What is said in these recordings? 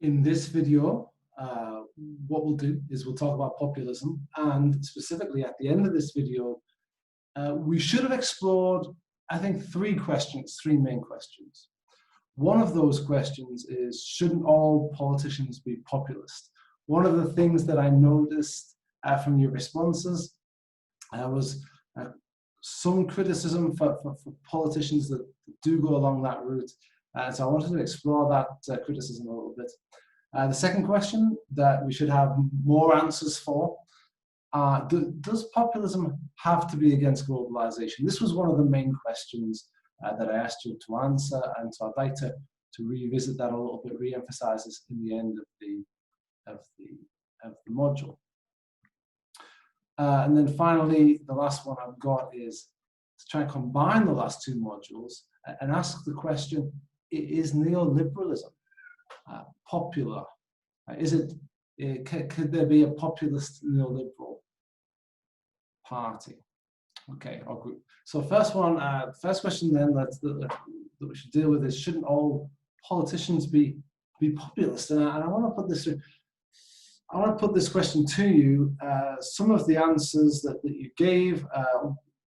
In this video, what we'll do is we'll talk about populism, and specifically at the end of this video, we should have explored, I think, three main questions. One of those questions is, shouldn't all politicians be populist? One of the things that I noticed from your responses was some criticism for politicians that do go along that route. So I wanted to explore that criticism a little bit. The second question that we should have more answers for, does populism have to be against globalization? This was one of the main questions that I asked you to answer, and so I'd like to revisit that a little bit, re-emphasize this in the end of the module. And then finally, the last one I've got is to try and combine the last two modules and ask the question, is neoliberalism popular? Could there be a populist neoliberal party? Okay, or group. So first question then that we should deal with is, shouldn't all politicians be populist? And I want to put this question to you. Some of the answers that you gave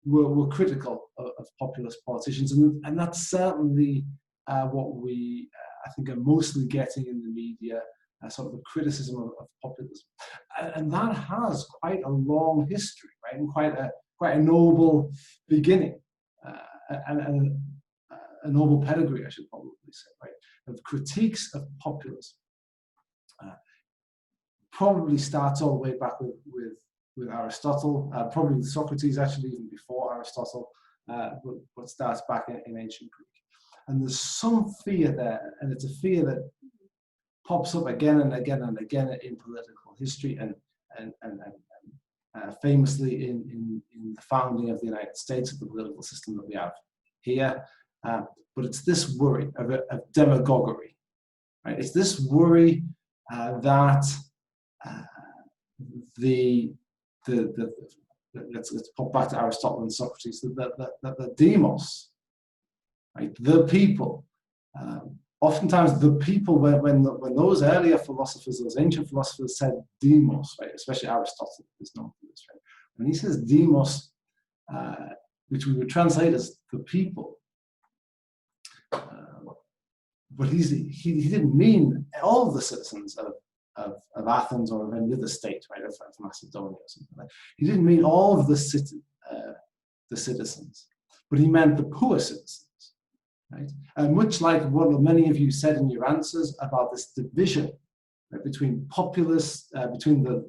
were critical of populist politicians, and that's certainly what we I think are mostly getting in the media, sort of a criticism of populism, and that has quite a long history, right, and quite a noble beginning, and a noble pedigree, I should probably say, right, of critiques of populism. Probably starts all the way back with Aristotle, probably with Socrates, actually even before Aristotle, but starts back in ancient Greek. And there's some fear there, and it's a fear that pops up again and again and again in political history, and famously in the founding of the United States, of the political system that we have here. But it's this worry of demagoguery, right? It's this worry that let's pop back to Aristotle and Socrates, that the demos, right, the people, oftentimes the people, when those earlier philosophers, those ancient philosophers said demos, right, especially Aristotle is known for this, right? When he says demos, which we would translate as the people, but he didn't mean all of the citizens of Athens or of any other state, right, of Macedonia or something like that. He didn't mean all of the citizens, but he meant the poor citizens, right? And much like what many of you said in your answers about this division, right, between populists, between the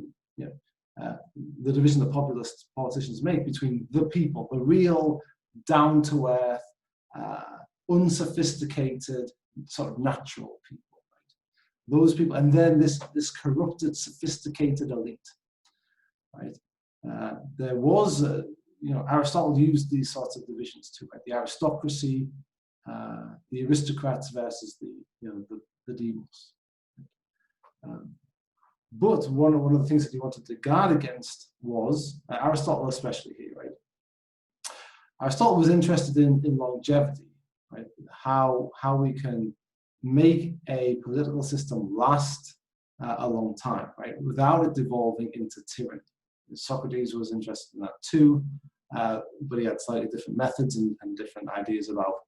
division that populist politicians make between the people, the real down-to-earth, unsophisticated, sort of natural people. Those people, and then this corrupted, sophisticated elite, right? There was, Aristotle used these sorts of divisions too, right? The aristocracy, the aristocrats versus the demos. But one of the things that he wanted to guard against was Aristotle, especially here, right? Aristotle was interested in longevity, right? How we can make a political system last a long time, right, without it devolving into tyranny. Socrates was interested in that too, but he had slightly different methods and different ideas about.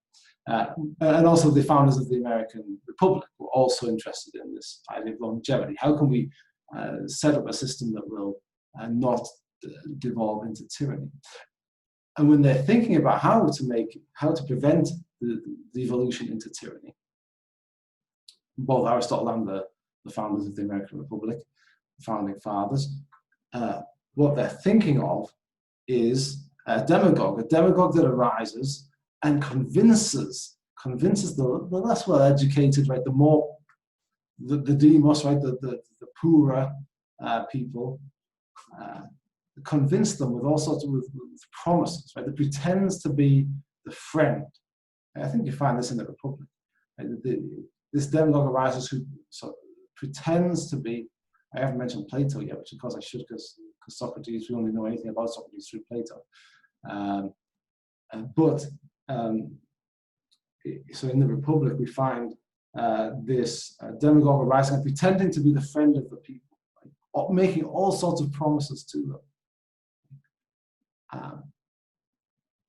And also the founders of the American Republic were also interested in this idea of longevity. How can we set up a system that will not devolve into tyranny? And when they're thinking about how to prevent the evolution into tyranny, both Aristotle and the founders of the American Republic, the founding fathers, what they're thinking of is a demagogue that arises and convinces the less well-educated, right, the demos, right, the poorer people, convince them with all sorts of with promises, right, that pretends to be the friend. I think you find this in the Republic. Right? This demagogue arises who sort of pretends to be, I haven't mentioned Plato yet, which of course I should, because Socrates, we only know anything about Socrates through Plato. So in the Republic we find this demagogue rising and pretending to be the friend of the people, right? Making all sorts of promises to them.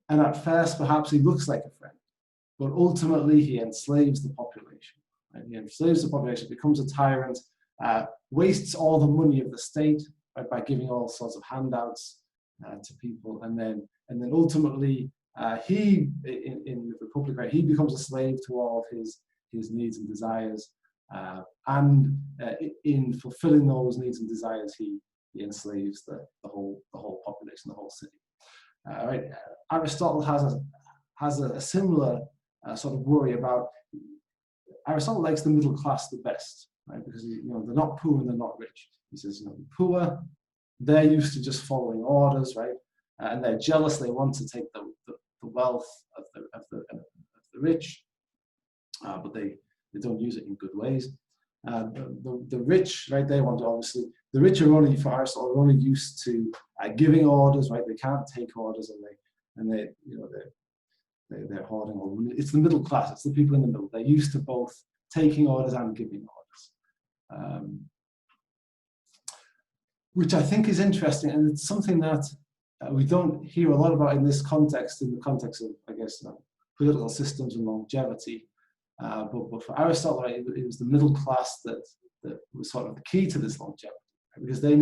And at first, perhaps he looks like a friend, but ultimately he enslaves the population. Right? He enslaves the population, becomes a tyrant, wastes all the money of the state, right, by giving all sorts of handouts to people, and then ultimately he, in the Republic, right, he becomes a slave to all of his needs and desires, and in fulfilling those needs and desires, he enslaves the whole population, the whole city. Right. Aristotle has a similar sort of worry about. Aristotle likes the middle class the best, right? Because they're not poor and they're not rich. He says, the poor, they're used to just following orders, right? And they're jealous. They want to take the wealth of the rich, but they don't use it in good ways. The rich, right? They want to, obviously, the rich are only, for Aristotle, are only used to giving orders, right? They can't take orders, and they're hoarding all. It's the middle class. It's the people in the middle. They're used to both taking orders and giving orders, which I think is interesting, and it's something that we don't hear a lot about in this context, in the context of, I guess, political systems and longevity. But for Aristotle, right, it was the middle class that was sort of the key to this longevity, right? Because they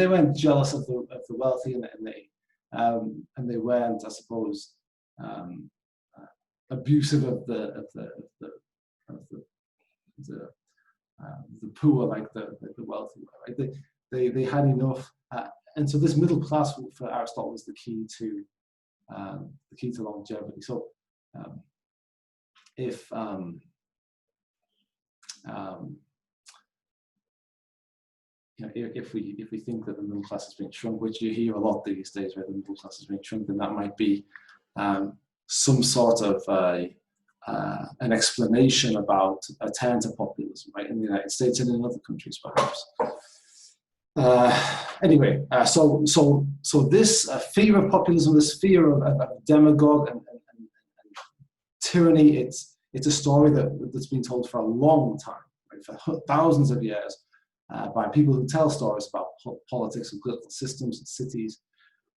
weren't jealous of the wealthy, and they weren't, I suppose, abusive of the poor like the wealthy, right? They had enough, and so this middle class for Aristotle was the key to longevity. So if we think that the middle class has been shrunk, which you hear a lot these days, where the middle class has been shrunk, then that might be some sort of an explanation about a turn to populism, right, in the United States and in other countries, perhaps. Anyway, so this fear of populism, this fear of demagogue and tyranny, it's a story that's been told for a long time, right, for thousands of years, by people who tell stories about politics and political systems and cities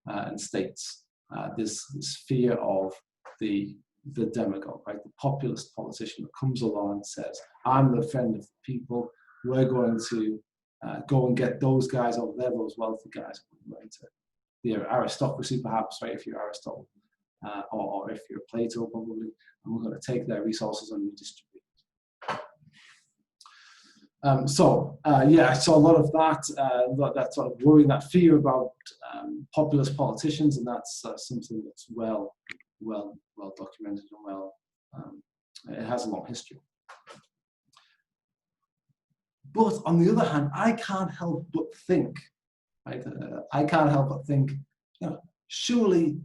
and states. This fear of the demagogue, right, the populist politician that comes along and says, "I'm the friend of the people. We're going to go and get those guys over there, those wealthy guys. We're going to the aristocracy, perhaps, right? If you're Aristotle, or if you're Plato, probably, and we're going to take their resources and redistribute." So a lot of that sort of worry, that fear about populist politicians, and that's something that's well documented and it has a long history. But on the other hand, I can't help but think, right? Surely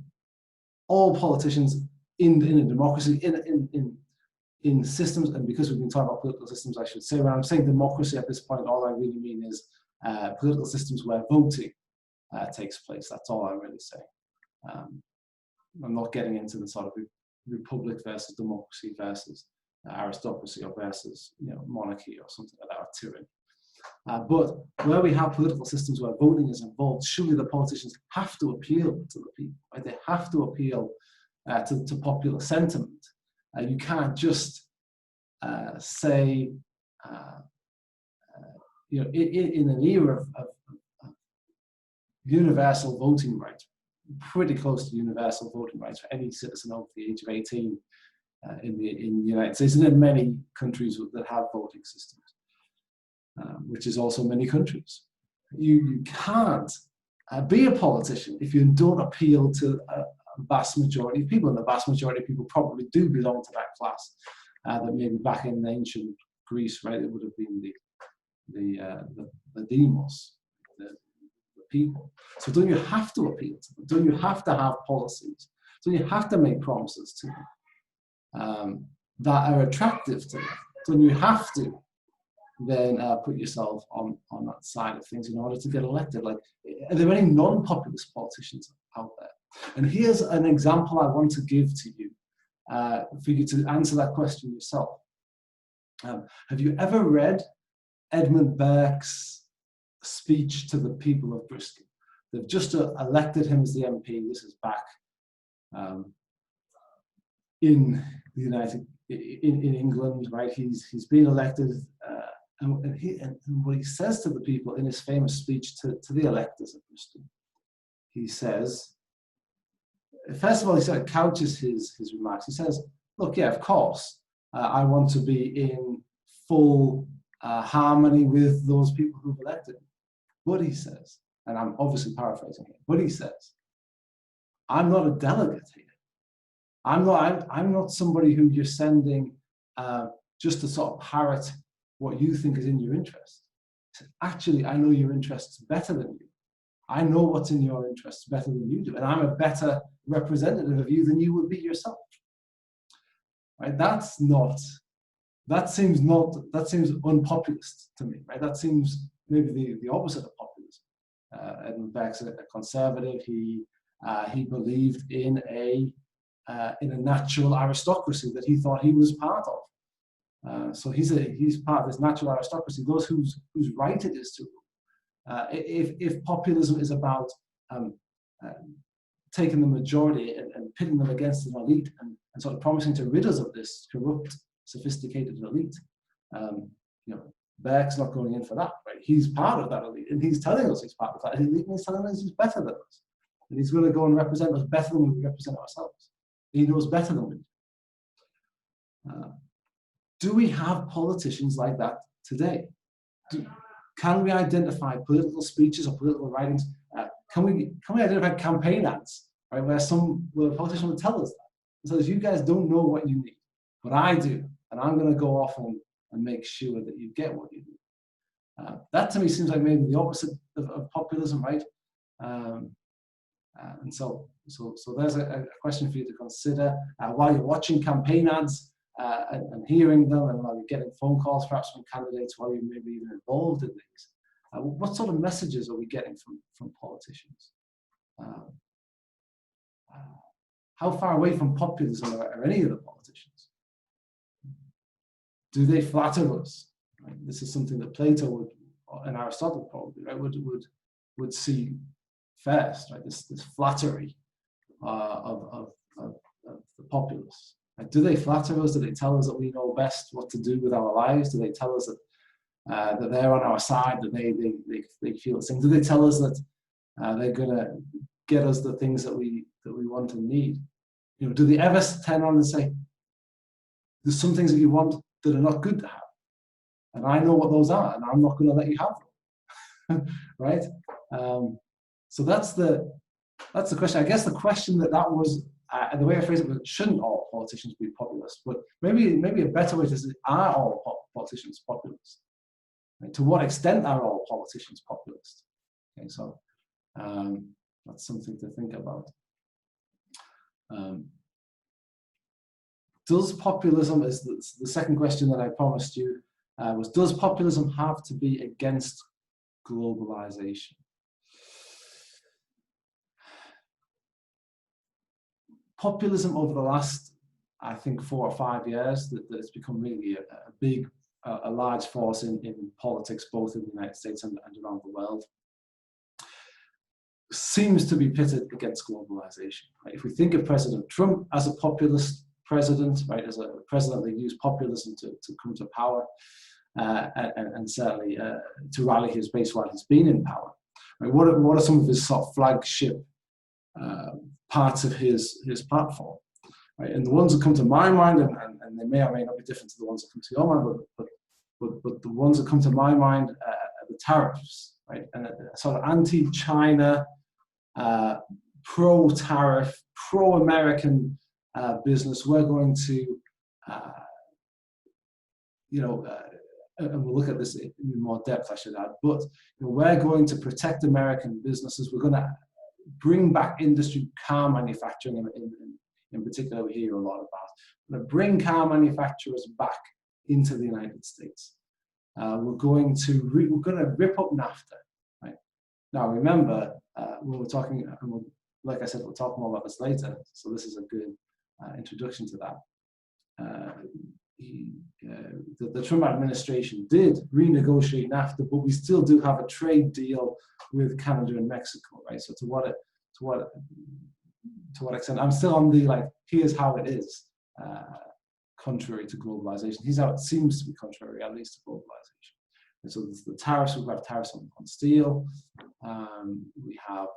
all politicians in a democracy, in systems, and because we've been talking about political systems, I should say, when I'm saying democracy at this point, all I really mean is political systems where voting takes place. That's all I'm really saying. I'm not getting into the sort of republic versus democracy versus aristocracy, or versus monarchy or something like that, or tyranny. But where we have political systems where voting is involved, surely the politicians have to appeal to the people, right? They have to appeal to popular sentiment. You can't just say, in an era of universal voting rights, pretty close to universal voting rights for any citizen over the age of 18 in the United States, and in many countries that have voting systems, which is also many countries. You can't be a politician if you don't appeal to a vast majority of people, and the vast majority of people probably do belong to that class. That maybe back in ancient Greece, right, it would have been the demos, the people. So don't you have to appeal to them? Don't you have to have policies? Don't you have to make promises to them that are attractive to them? Don't you have to then put yourself on that side of things in order to get elected? Like, are there any non-populist politicians out there? And here's an example I want to give to you for you to answer that question yourself. Have you ever read Edmund Burke's speech to the people of Bristol? They've just elected him as the MP. This is back in England, right? He's been elected, and what he says to the people in his famous speech to the electors of Bristol, he says, first of all, he sort of couches his remarks. He says, look, yeah, of course, I want to be in full harmony with those people who've elected me. But he says, and I'm obviously paraphrasing here, but he says, I'm not a delegate here. I'm not somebody who you're sending just to sort of parrot what you think is in your interest. Actually, I know your interests better than you. I know what's in your interests better than you do, and I'm a better representative of you than you would be yourself. Right? That seems unpopulist to me. Right? That seems maybe the opposite of populism. Edmund Burke's a conservative. He believed in a natural aristocracy that he thought he was part of. So he's part of this natural aristocracy, those whose right it is to rule. If populism is about taking the majority and pitting them against an elite and sort of promising to rid us of this corrupt, sophisticated elite, Burke's not going in for that, right? He's part of that elite, and he's telling us he's part of that elite, and he's telling us he's better than us. And he's going to go and represent us better than we represent ourselves. He knows better than we do. Do we have politicians like that today? Can we identify political speeches or political writings? Can we identify campaign ads, right, where a politician will tell us that? It says, you guys don't know what you need, but I do, and I'm going to go off and make sure that you get what you need. That to me seems like maybe the opposite of populism, right? And so there's a question for you to consider while you're watching campaign ads and hearing them, and while you're getting phone calls perhaps from candidates, while you're maybe even involved in these. What sort of messages are we getting from politicians? How far away from populism are any of the politicians? Do they flatter us? Right? This is something that Plato and Aristotle probably, right, would see first, right? This flattery of the populace. Right? Do they flatter us? Do they tell us that we know best what to do with our lives? Do they tell us that they're on our side, that they feel the same? Do they tell us that they're going to get us the things that we want and need? Do they ever turn on and say, there's some things that you want that are not good to have, and I know what those are, and I'm not going to let you have them, right? So that's the question. I guess the question that was, the way I phrase it was, shouldn't all politicians be populist? But maybe a better way to say, are all politicians populist? Right? To what extent are all politicians populist? Okay, so that's something to think about. Does populism, is the second question that I promised you, was does populism have to be against globalization? Populism over the last, I think, 4 or 5 years, that it's become really a large force in politics, both in the United States and around the world, seems to be pitted against globalization. Right? If we think of President Trump as a populist president, right, as a president that used populism to come to power, and certainly to rally his base while he's been in power. Right? What are some of his sort of flagship parts of his platform? Right? And the ones that come to my mind, and they may or may not be different to the ones that come to your mind, but the ones that come to my mind are the tariffs, right? And a sort of anti-China, pro-tariff, pro-American business. We're going to, and we'll look at this in more depth, I should add, but we're going to protect American businesses. We're going to bring back industry, car manufacturing in particular, we hear a lot about. We're going to bring car manufacturers back into the United States. We're going to rip up NAFTA. Right? Now, remember, when we're talking, like I said, we'll talk more about this later, so this is a good introduction to that. the Trump administration did renegotiate NAFTA, but we still do have a trade deal with Canada and Mexico, right? So to what extent? I'm still on the like, here's how it is, contrary to globalization. Here's how it seems to be contrary, at least, to globalization. And so there's the tariffs. We've got tariffs on steel. We have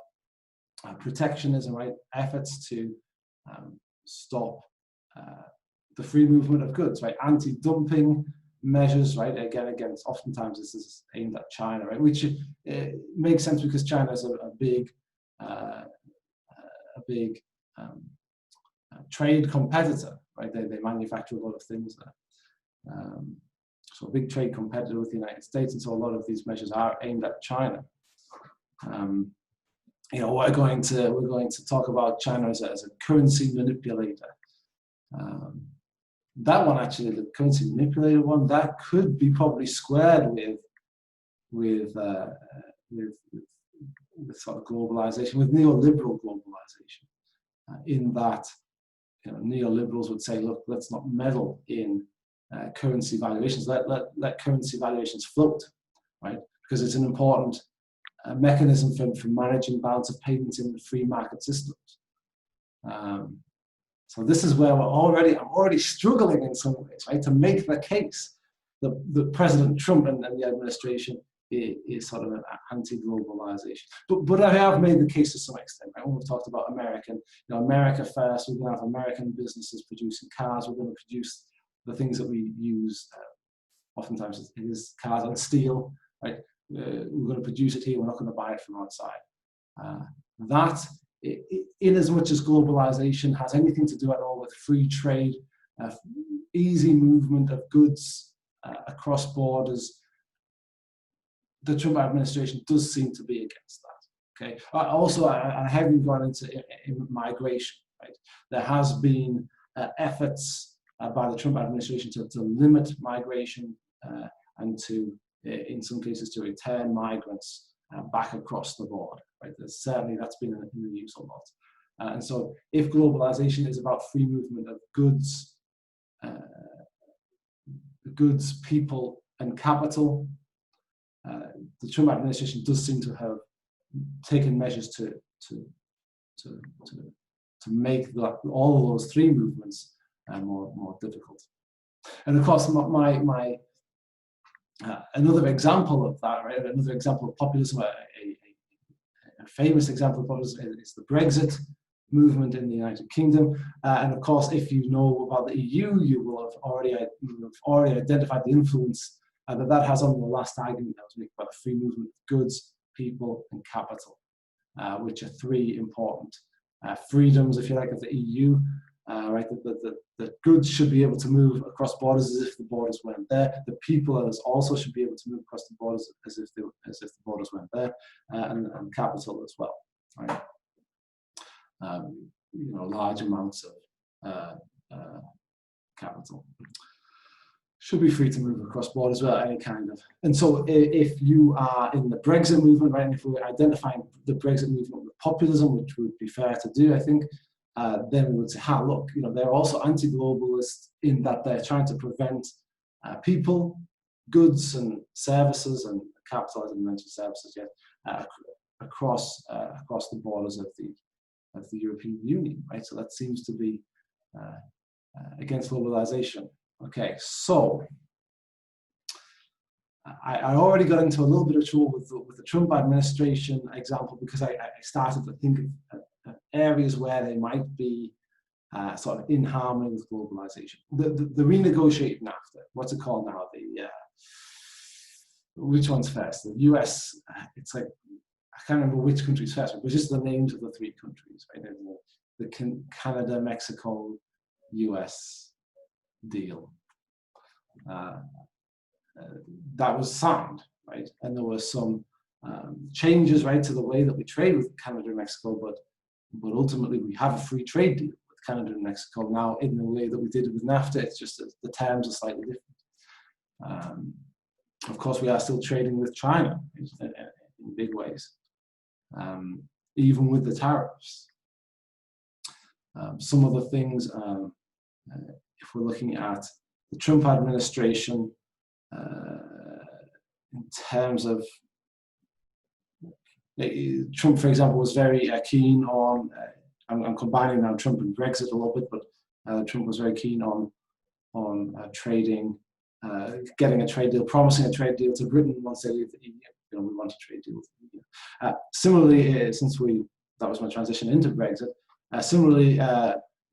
protectionism, right? Efforts to stop the free movement of goods, right? Anti-dumping measures, right? Again, oftentimes this is aimed at China, right? Which makes sense because China is a big trade competitor, right? They manufacture a lot of things there. So a big trade competitor with the United States, and so a lot of these measures are aimed at China. We're going to talk about China as a currency manipulator. That one, actually, the currency manipulator one, that could be probably squared with sort of globalization, with neoliberal globalization, in that neoliberals would say, look, let's not meddle in currency valuations. Let currency valuations float, right? Because it's an important mechanism for managing balance of payments in the free market systems. So this is where I'm already struggling in some ways, right, to make the case that President Trump and the administration is sort of an anti-globalization. But I have made the case to some extent, right? When we've talked about America first, we're going to have American businesses producing cars. We're going to produce the things that we use. Oftentimes it is cars and steel, right? We're going to produce it here. We're not going to buy it from outside. That, in as much as globalization has anything to do at all with free trade, easy movement of goods across borders, the Trump administration does seem to be against that. Okay. Also, I haven't gone into migration. Right. There has been efforts by the Trump administration to limit migration and to, in some cases, to return migrants back across the board. Right. Certainly, that's been in the news a lot. And so, if globalization is about free movement of goods, people, and capital, the Trump administration does seem to have taken measures to make all of those three movements more difficult. And of course, another example of that, right? Another example of populism, a famous example of populism is the Brexit movement in the United Kingdom. And of course, if you know about the EU, you will have already identified the influence that has on the last argument that was made about the free movement of goods, people, and capital, which are three important freedoms, if you like, of the EU. Right, the goods should be able to move across borders as if the borders weren't there. The people also should be able to move across the borders as if the borders weren't there, and capital as well. Right, large amounts of capital should be free to move across borders without any kind of. And so, if you are in the Brexit movement, right, and if we're identifying the Brexit movement with populism, which would be fair to do, I think. Then we would say, look, they're also anti-globalist in that they're trying to prevent people, goods, and services, and capital, I didn't mention services yet, across the borders of the European Union, right? So that seems to be against globalization. Okay, so I already got into a little bit of trouble with the Trump administration example because I started to think of areas where they might be sort of in harmony with globalization. The renegotiated NAFTA, what's it called now? Which one's first? The US, it's like, I can't remember which country's first, but just the names of the three countries, right? The Canada, Mexico, US deal. That was signed, right? And there were some changes, right, to the way that we trade with Canada and Mexico, but ultimately we have a free trade deal with Canada and Mexico now in the way that we did with NAFTA. It's just that the terms are slightly different. Of course, we are still trading with China in big ways, even with the tariffs. Some of the things, if we're looking at the Trump administration, in terms of Trump, for example, was very keen on, I'm combining now Trump and Brexit a little bit, but Trump was very keen on trading, getting a trade deal, promising a trade deal to Britain once they leave the EU. You know, we want a trade deal with the EU. Similarly, since that was my transition into Brexit, similarly,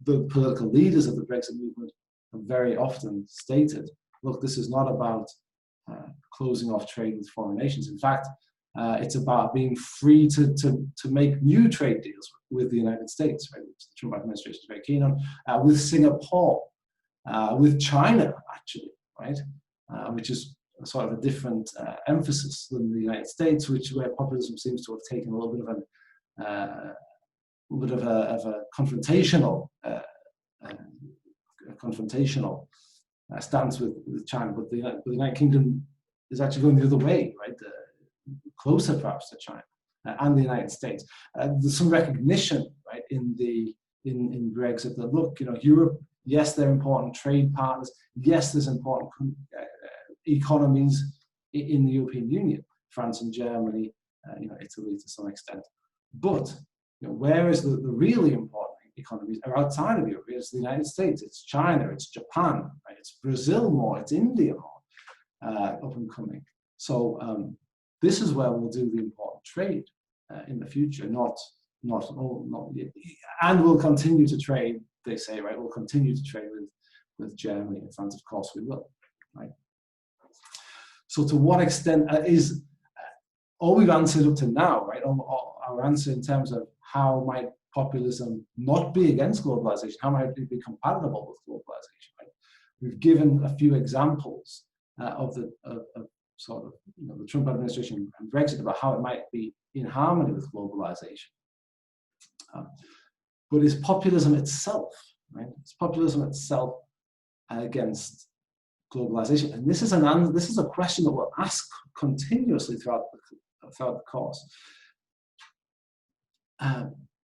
the political leaders of the Brexit movement have very often stated, look, this is not about closing off trade with foreign nations. In fact, it's about being free to make new trade deals with the United States, right, which the Trump administration is very keen on, with Singapore, with China, actually, right, which is sort of a different emphasis than the United States, where populism seems to have taken a little bit of a confrontational stance with China, but the United Kingdom is actually going the other way, right? Closer perhaps to China and the United States. There's some recognition, right, in Brexit that, look, you know, Europe, yes, they're important trade partners. Yes, there's important economies in the European Union, France and Germany, you know, Italy to some extent. But you know, where is the really important economies are outside of Europe? It's the United States, it's China, it's Japan, right? It's Brazil more, it's India more, up and coming. So this is where we'll do the important trade in the future, and we'll continue to trade, they say, right? We'll continue to trade with Germany and France, of course we will, right? So to what extent is all we've answered up to now, right? Our answer in terms of how might populism not be against globalization, how might it be compatible with globalization, right? We've given a few examples of sort of, you know, the Trump administration and Brexit about how it might be in harmony with globalization. But is populism itself, right? Is populism itself against globalization? And this is a question that we'll ask continuously throughout the course.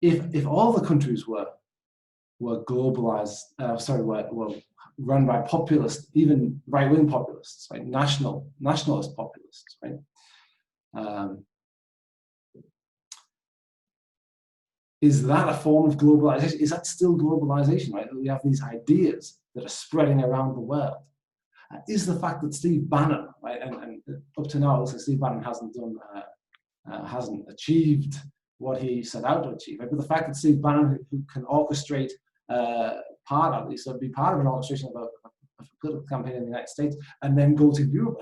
If all the countries were globalized, were run by populists, even right-wing populists, right, nationalist populists, right? Is that a form of globalization? Is that still globalization, right? We have these ideas that are spreading around the world. Is the fact that Steve Bannon, right, and up to now, Steve Bannon hasn't achieved what he set out to achieve, right? But the fact that Steve Bannon, who can orchestrate at least, be part of an orchestration of a political campaign in the United States, and then go to Europe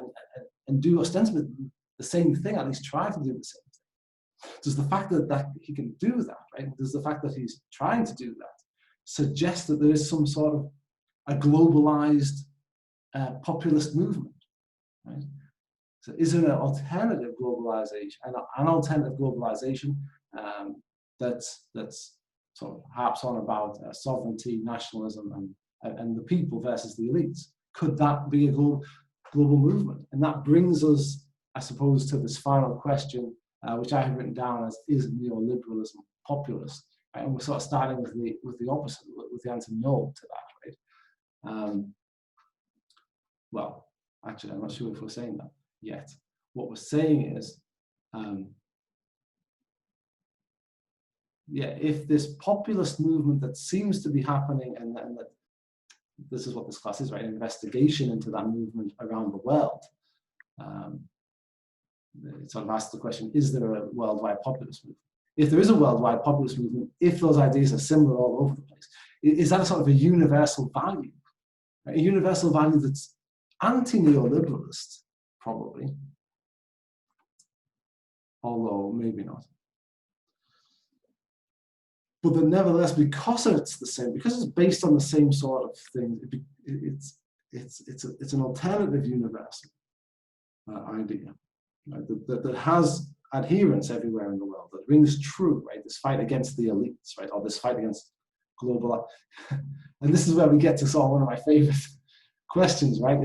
and do ostensibly the same thing, at least try to do the same thing. Does the fact that he can do that, right? Does the fact that he's trying to do that suggest that there is some sort of a globalized populist movement, right? So is there an alternative globalization, an alternative globalization that's sort of harps on about sovereignty, nationalism, and the people versus the elites? Could that be a global movement? And that brings us, I suppose, to this final question, which I have written down as, is neoliberalism populist? Right? And we're sort of starting with the opposite, with the answer no to that, right? Well, actually, I'm not sure if we're saying that yet. What we're saying is, yeah, if this populist movement that seems to be happening, and that this is what this class is, right? An investigation into that movement around the world. It sort of asks the question, is there a worldwide populist movement? If there is a worldwide populist movement, if those ideas are similar all over the place, is that a sort of a universal value? Right? A universal value that's anti-neoliberalist, probably, although maybe not. But then nevertheless, because it's the same, because it's based on the same sort of thing, it's an alternative universal idea, right? that has adherents everywhere in the world, that rings true, right? This fight against the elites, right? Or this fight against global, and this is where we get to sort of one of my favorite questions, right?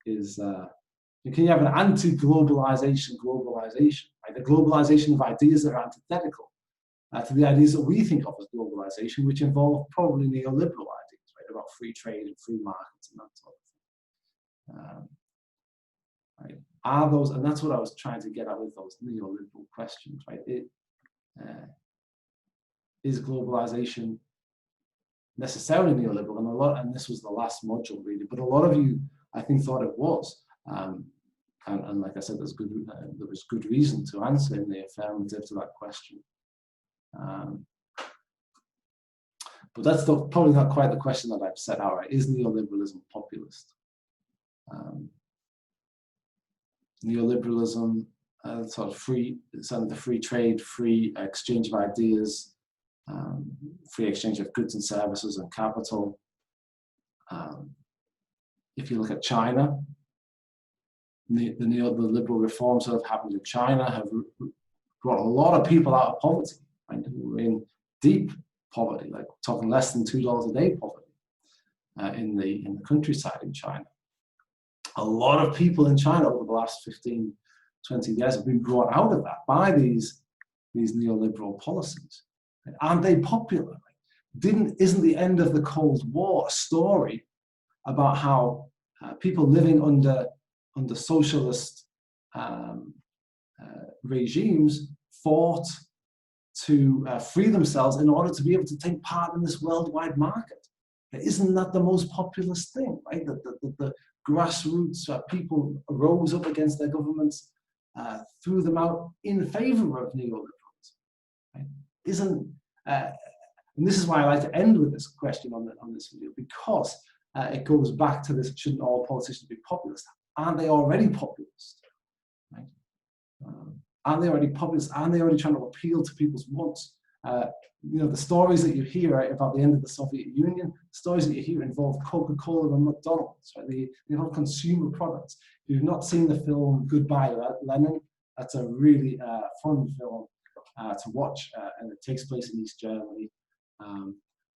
Can you have an anti-globalization globalization, right? The globalization of ideas that are antithetical to the ideas that we think of as globalization, which involve probably neoliberal ideas, right? About free trade and free markets and that sort of thing. Right? Are those, and that's what I was trying to get at with those neoliberal questions, right? Is globalization necessarily neoliberal? And this was the last module really, but a lot of you, I think, thought it was. And like I said, there was good reason to answer in the affirmative to that question. But that's probably not quite the question that I've set out, right? Is neoliberalism populist? Neoliberalism, sort of the free trade, free exchange of ideas, free exchange of goods and services and capital. If you look at China, the liberal reforms that have happened in China have brought a lot of people out of poverty, right, who were in deep poverty, like talking less than $2 a day poverty in the countryside in China. A lot of people in China over the last 15, 20 years have been brought out of that by these neoliberal policies. Aren't they popular? Isn't the end of the Cold War a story about how people living under socialist regimes fought to free themselves in order to be able to take part in this worldwide market? Isn't that the most populist thing, right? The grassroots people rose up against their governments, threw them out in favor of neoliberals, right? And this is why I like to end with this question on this video, because it goes back to this: shouldn't all politicians be populist? Aren't they already populist? Right? Aren't they already populist? Aren't they already trying to appeal to people's wants? The stories that you hear, right, about the end of the Soviet Union, stories that you hear involve Coca-Cola and McDonald's, right? They involve consumer products. If you've not seen the film Goodbye Lenin, that's a really fun film to watch, and it takes place in East Germany.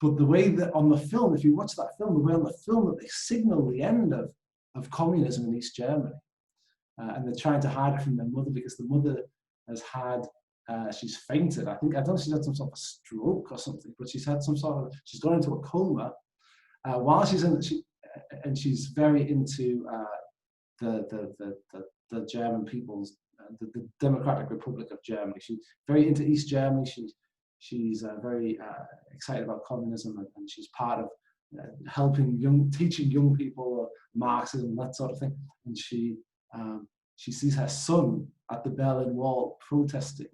But the way that on the film, if you watch that film, the way on the film that they signal the end of communism in East Germany, and they're trying to hide it from their mother because the mother has had, she's fainted. I don't know if she's had some sort of a stroke or something, but she's had she's gone into a coma while she's and she's very into the German people's, the Democratic Republic of Germany. She's very into East Germany. She's very excited about communism, and she's part of teaching young people Marxism, that sort of thing. And she sees her son at the Berlin Wall protesting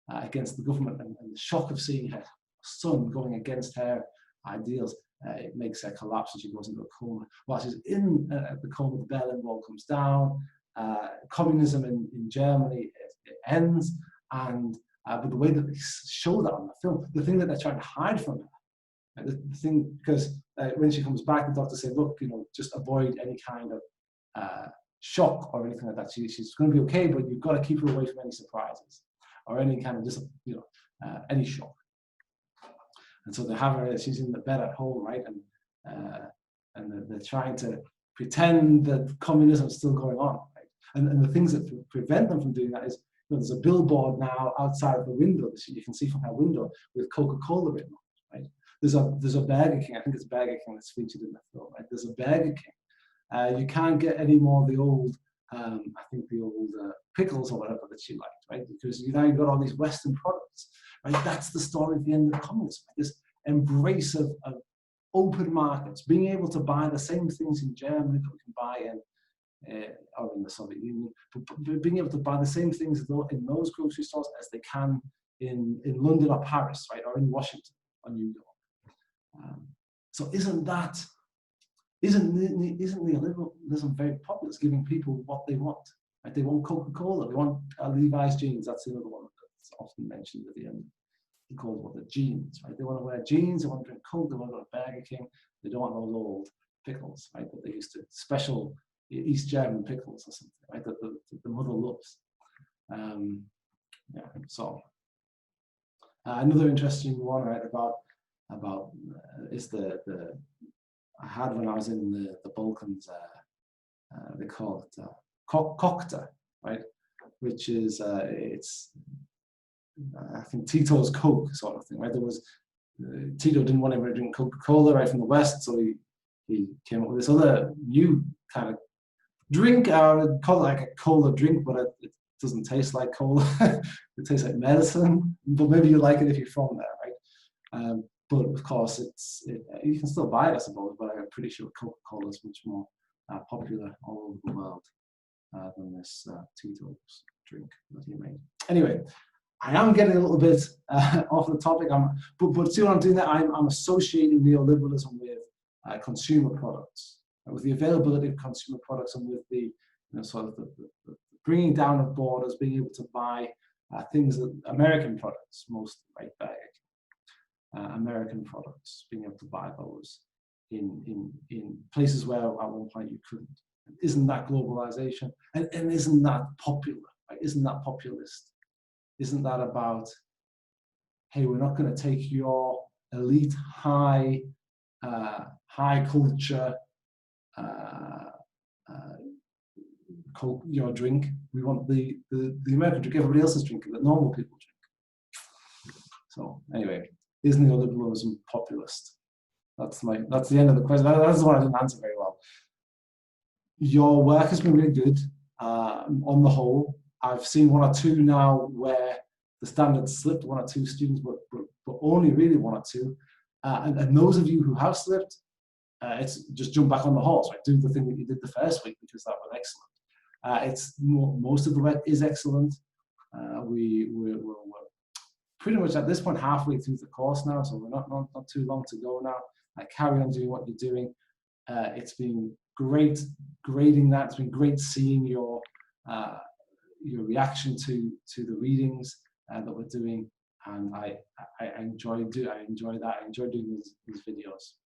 against the government, and the shock of seeing her son going against her ideals, it makes her collapse, and she goes into a coma. While she's in the coma, the Berlin Wall comes down, communism in Germany it ends, and but the way that they show that on the film, the thing that they're trying to hide from her, the thing, because when she comes back, the doctor said, look, just avoid any kind of shock or anything like that. She's going to be okay, but you've got to keep her away from any surprises or any kind of any shock. And so they have her, she's in the bed at home, right? And they're trying to pretend that communism is still going on, right? And the things that prevent them from doing that is, there's a billboard now outside of the window that you can see from her window with Coca-Cola written on it, right? There's a Burger King, I think it's Burger King that's featured in the film, right? There's a Burger King. You can't get any more of the old, I think the old pickles or whatever that she liked, right? Because you've got all these Western products, right? That's the story at the end of communism, right? This embrace of open markets, being able to buy the same things in Germany that we can buy or in the Soviet Union, but being able to buy the same things in those grocery stores as they can in London or Paris, right, or in Washington or New York. So isn't neoliberalism very popular? It's giving people what they want, right? They want Coca-Cola, they want Levi's jeans. That's the other one that's often mentioned at the end. They call it the jeans, right? They want to wear jeans, they want to drink Coke, they want to go to Burger King, they don't want those old pickles, right? That they used to, special East German pickles or something, right? That the mother loves. So another interesting one, right? About is the I had when I was in the Balkans. They call it kokta, right? Which is it's I think Tito's Coke sort of thing, right? There was Tito didn't want to drink Coca-Cola right from the West, so he came up with this other new kind of Drink, I would call it like a cola drink, but it doesn't taste like cola. It tastes like medicine, but maybe you like it if you're from there, right? But of course, you can still buy it, I suppose, but I'm pretty sure Coca-Cola is much more popular all over the world than this Tito's drink that he made. Anyway, I am getting a little bit off the topic, but see what I'm doing there? I'm associating neoliberalism with consumer products, with the availability of consumer products, and with the sort of the bringing down of borders, being able to buy things that American products, most right back. American products, being able to buy those in places where at one point you couldn't. Isn't that globalization? And isn't that popular? Right? Isn't that populist? Isn't that about, hey, we're not going to take your elite high culture your drink. We want the American drink everybody else is drinking, that normal people drink. So anyway, is neoliberalism populist? That's the end of the question. That's the one I didn't answer very well. Your work has been really good on the whole. I've seen one or two now where the standards slipped, one or two students, but only really one or two. And those of you who have slipped, it's just jump back on the horse, right? Do the thing that you did the first week, because that was excellent. Most of the work is excellent. We're pretty much at this point halfway through the course now, so we're not too long to go now. Carry on doing what you're doing. It's been great grading that. It's been great seeing your reaction to the readings that we're doing, and I enjoy that. I enjoy doing these videos.